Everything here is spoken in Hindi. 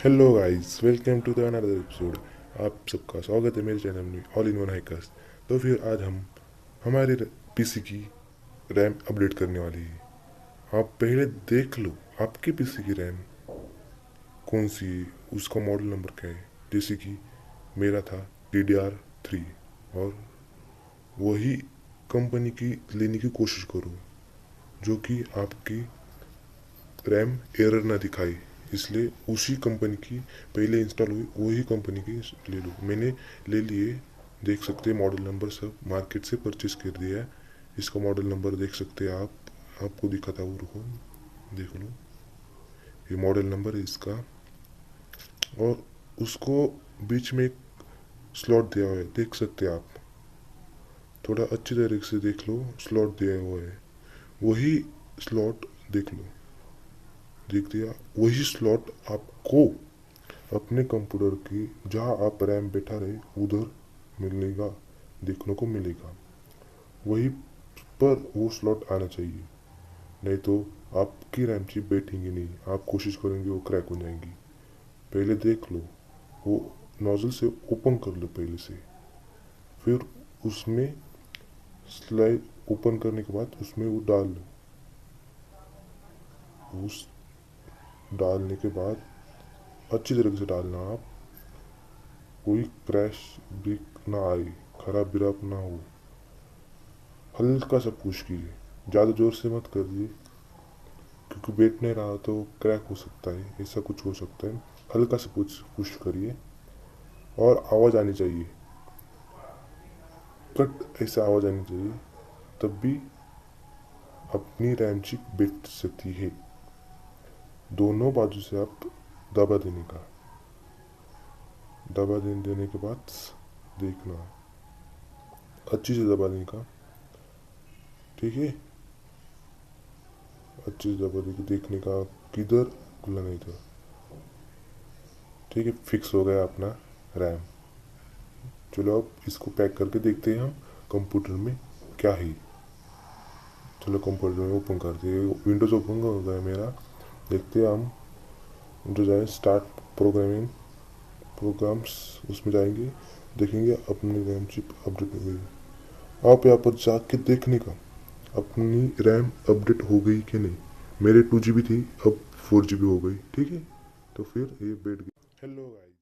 Hello guys, welcome to the another episode. आप सबका स्वागत है मेरे चैनल में ऑल इन वन हैकर्स। तो फिर आज हम हमारे पीसी की रैम अपडेट करने वाली है। आप पहले देख लो आपके पीसी की रैम कौन सी है, उसका मॉडल नंबर क्या है। जैसे कि मेरा था DDR3 और वही कंपनी की लेने की कोशिश करो जो कि आपकी रैम एरर ना दिखाए। इसलिए उसी कंपनी की पहले इंस्टॉल हुई वही कंपनी की ले लो। मैंने ले लिए, देख सकते हैं मॉडल नंबर सब मार्केट से परचेज कर दिया है। इसका मॉडल नंबर देख सकते हैं आप, आपको दिखाता हूँ, रुको देख लो। ये मॉडल नंबर है इसका और उसको बीच में एक स्लॉट दिया हुआ है, देख सकते हैं आप। थोड़ा अच्छी तरीके से देख लो, स्लॉट दिया हुआ है, वही स्लॉट देख लो। देख दिया, वही स्लॉट आपको अपने कंप्यूटर की जहाँ आप रैम बैठा रहे उधर मिलेगा, देखने को मिलेगा। वही पर वो स्लॉट आना चाहिए, नहीं तो आपकी रैम चिप बैठेंगी नहीं। आप कोशिश करेंगे वो क्रैक हो जाएंगी। पहले देख लो, वो नोजल से ओपन कर लो पहले से, फिर उसमें स्लाइड ओपन करने के बाद उसमें वो डाल लो। उस डालने के बाद अच्छी तरीके से डालना आप, कोई क्रैश भी ना आए, खराब बिराब ना हो। हल्का सा पुश कीजिए, ज़्यादा ज़ोर से मत करिए क्योंकि बैठ नहीं रहा तो क्रैक हो सकता है, ऐसा कुछ हो सकता है। हल्का से पुश करिए और आवाज़ आनी चाहिए, कट ऐसा आवाज़ आनी चाहिए, तब भी अपनी रैम चिप बैठ सकती है। दोनों बाजू से आप दबा देने का, दबा देने के बाद देखना, अच्छी से दबा देने का, ठीक है। अच्छे से दबा देके देखने का किधर खुला नहीं था, ठीक है। फिक्स हो गया अपना रैम। चलो अब इसको पैक करके देखते हैं हम कंप्यूटर में क्या है। चलो कंप्यूटर में ओपन करते हैं, विंडोज़ ओपन हो गया मेरा। देखते हैं हम, विंडोज आए, स्टार्ट प्रोग्रामिंग, प्रोग्राम्स, उसमें जाएंगे, देखेंगे अपनी रैम चिप अपडेट हो गई। आप यहाँ पर जाके देखने का अपनी रैम अपडेट हो गई कि नहीं। मेरे 2 GB थी, अब 4 GB हो गई, ठीक है। तो फिर ये बैठ गई। Hello guys.